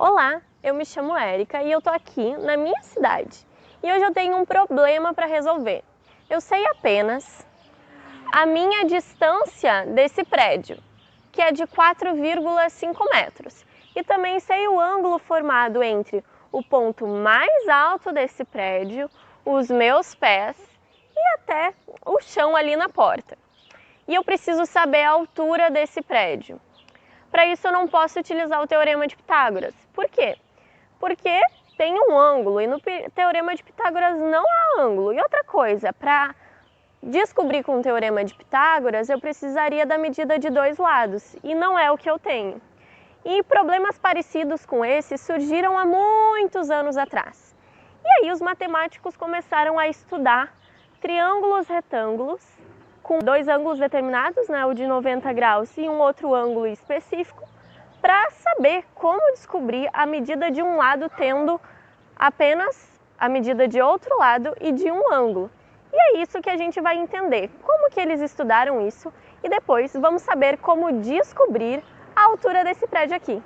Olá, eu me chamo Érica e eu tô aqui na minha cidade. E hoje eu tenho um problema para resolver. Eu sei apenas a minha distância desse prédio, que é de 4,5 metros. E também sei o ângulo formado entre o ponto mais alto desse prédio, os meus pés e até o chão ali na porta. E eu preciso saber a altura desse prédio. Para isso eu não posso utilizar o Teorema de Pitágoras. Por quê? Porque tem um ângulo e no Teorema de Pitágoras não há ângulo. E outra coisa, para descobrir com o Teorema de Pitágoras eu precisaria da medida de dois lados e não é o que eu tenho. E problemas parecidos com esse surgiram há muitos anos atrás. E aí os matemáticos começaram a estudar triângulos retângulos com dois ângulos determinados, né, o de 90 graus e um outro ângulo específico, para saber como descobrir a medida de um lado tendo apenas a medida de outro lado e de um ângulo. E é isso que a gente vai entender, como que eles estudaram isso e depois vamos saber como descobrir a altura desse prédio aqui.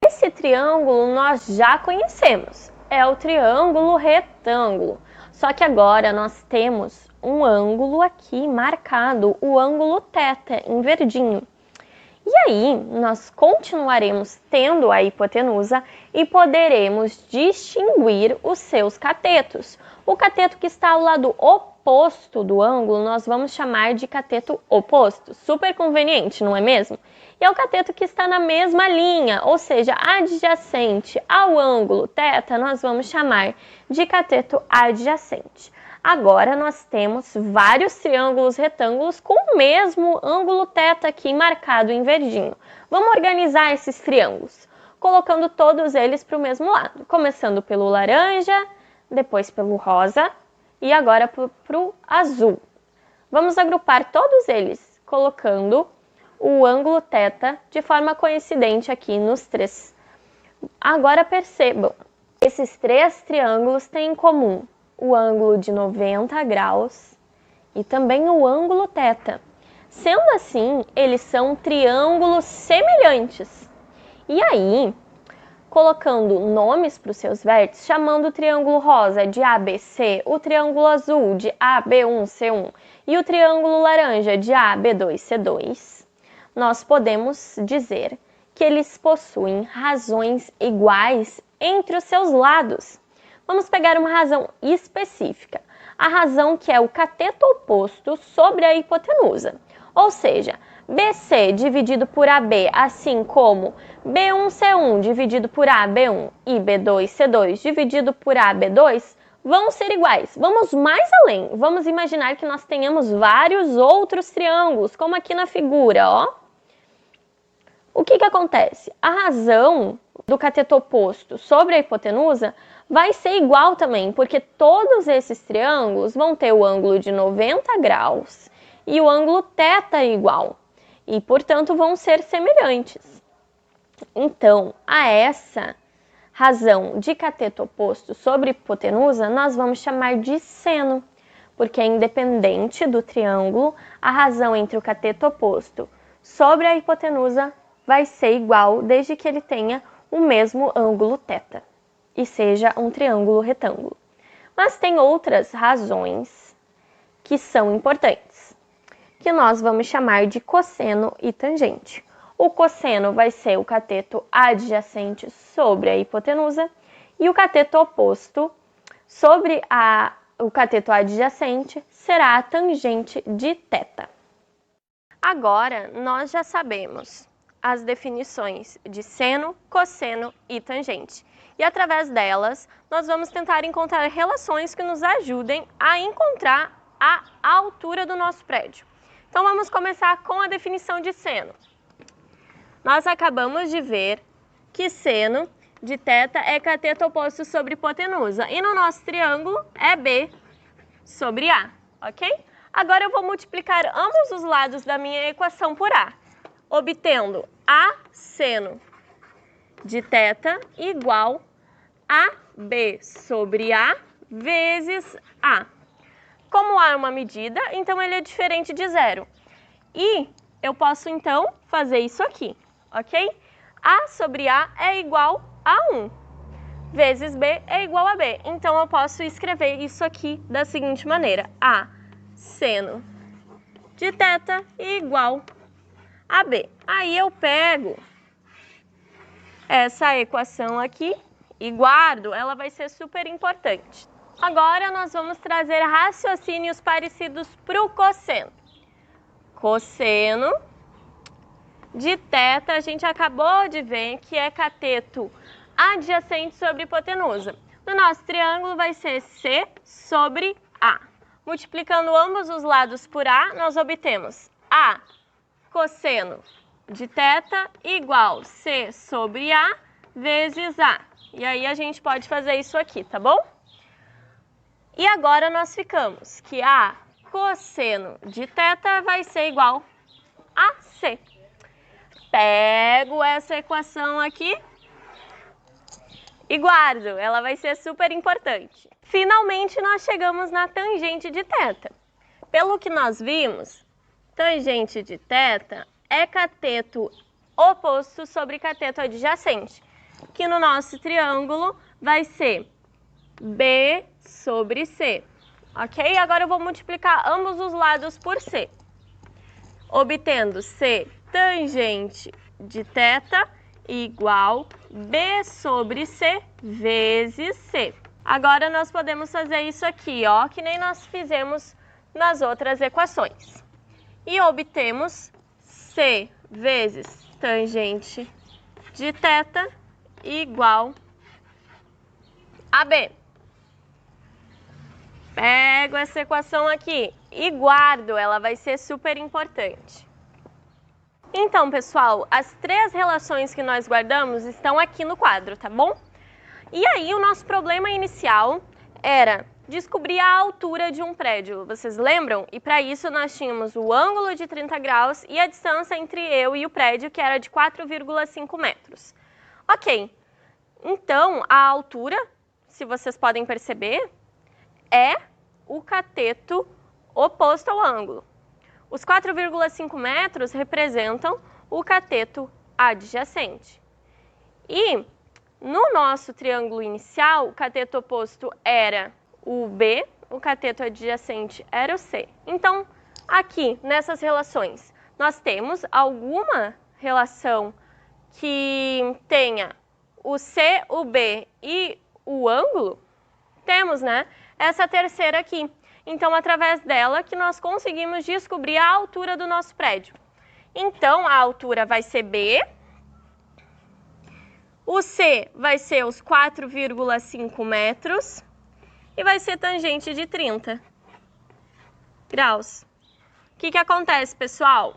Esse triângulo nós já conhecemos, é o triângulo retângulo, só que agora nós temos um ângulo aqui marcado, o ângulo θ, em verdinho. E aí, nós continuaremos tendo a hipotenusa e poderemos distinguir os seus catetos. O cateto que está ao lado oposto do ângulo, nós vamos chamar de cateto oposto. Super conveniente, não é mesmo? E é o cateto que está na mesma linha, ou seja, adjacente ao ângulo θ, nós vamos chamar de cateto adjacente. Agora nós temos vários triângulos retângulos com o mesmo ângulo θ aqui marcado em verdinho. Vamos organizar esses triângulos, colocando todos eles para o mesmo lado. Começando pelo laranja, depois pelo rosa e agora para o azul. Vamos agrupar todos eles, colocando o ângulo θ de forma coincidente aqui nos três. Agora percebam, esses três triângulos têm em comum o ângulo de 90 graus e também o ângulo θ. Sendo assim, eles são triângulos semelhantes. E aí, colocando nomes para os seus vértices, chamando o triângulo rosa de ABC, o triângulo azul de AB1C1 e o triângulo laranja de AB2C2, nós podemos dizer que eles possuem razões iguais entre os seus lados. Vamos pegar uma razão específica, a razão que é o cateto oposto sobre a hipotenusa, ou seja, BC dividido por AB, assim como B1C1 dividido por AB1 e B2C2 dividido por AB2, vão ser iguais. Vamos mais além, vamos imaginar que nós tenhamos vários outros triângulos, como aqui na figura, ó. O que acontece? A razão do cateto oposto sobre a hipotenusa vai ser igual também, porque todos esses triângulos vão ter o ângulo de 90 graus e o ângulo θ igual, e portanto vão ser semelhantes. Então, a essa razão de cateto oposto sobre hipotenusa, nós vamos chamar de seno, porque é independente do triângulo, a razão entre o cateto oposto sobre a hipotenusa vai ser igual desde que ele tenha o mesmo ângulo θ e seja um triângulo retângulo. Mas tem outras razões que são importantes, que nós vamos chamar de cosseno e tangente. O cosseno vai ser o cateto adjacente sobre a hipotenusa e o cateto oposto sobre o cateto adjacente será a tangente de θ. Agora, nós já sabemos as definições de seno, cosseno e tangente. E através delas, nós vamos tentar encontrar relações que nos ajudem a encontrar a altura do nosso prédio. Então vamos começar com a definição de seno. Nós acabamos de ver que seno de θ é cateto oposto sobre hipotenusa. E no nosso triângulo é B sobre A, ok? Agora eu vou multiplicar ambos os lados da minha equação por A, obtendo A seno de θ igual a B sobre A vezes A. Como A é uma medida, então ele é diferente de zero. E eu posso, então, fazer isso aqui, ok? A sobre A é igual a 1, vezes B é igual a B. Então, eu posso escrever isso aqui da seguinte maneira. A seno de θ igual a B. Aí eu pego essa equação aqui e guardo, ela vai ser super importante. Agora, nós vamos trazer raciocínios parecidos para o cosseno. Cosseno de θ, a gente acabou de ver que é cateto adjacente sobre hipotenusa. No nosso triângulo vai ser C sobre A. Multiplicando ambos os lados por A, nós obtemos A cosseno de θ igual C sobre A vezes A. E aí a gente pode fazer isso aqui, tá bom? E agora nós ficamos que A cosseno de θ vai ser igual a C. Pego essa equação aqui e guardo, ela vai ser super importante. Finalmente, nós chegamos na tangente de θ. Pelo que nós vimos, tangente de θ é cateto oposto sobre cateto adjacente, que no nosso triângulo vai ser B sobre C. Ok? Agora eu vou multiplicar ambos os lados por C, obtendo C tangente de θ igual B sobre C vezes C. Agora nós podemos fazer isso aqui, ó, que nem nós fizemos nas outras equações. E obtemos C vezes tangente de θ igual a B. Pego essa equação aqui e guardo, ela vai ser super importante. Então, pessoal, as três relações que nós guardamos estão aqui no quadro, tá bom? E aí, o nosso problema inicial era descobrir a altura de um prédio, vocês lembram? E para isso nós tínhamos o ângulo de 30 graus e a distância entre eu e o prédio, que era de 4,5 metros. Ok, então a altura, se vocês podem perceber, é o cateto oposto ao ângulo. Os 4,5 metros representam o cateto adjacente. E no nosso triângulo inicial, o cateto oposto era o B, o cateto adjacente era o C. Então, aqui nessas relações, nós temos alguma relação que tenha o C, o B e o ângulo? Temos, né? Essa terceira aqui. Então, através dela que nós conseguimos descobrir a altura do nosso prédio. Então, a altura vai ser B, o C vai ser os 4,5 metros e vai ser tangente de 30 graus. O que acontece, pessoal?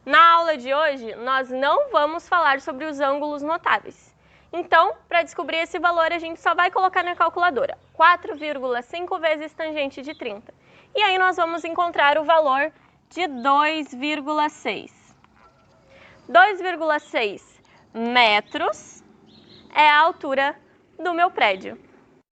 Na aula de hoje, nós não vamos falar sobre os ângulos notáveis. Então, para descobrir esse valor, a gente só vai colocar na calculadora 4,5 vezes tangente de 30. E aí nós vamos encontrar o valor de 2,6. 2,6 metros é a altura do meu prédio.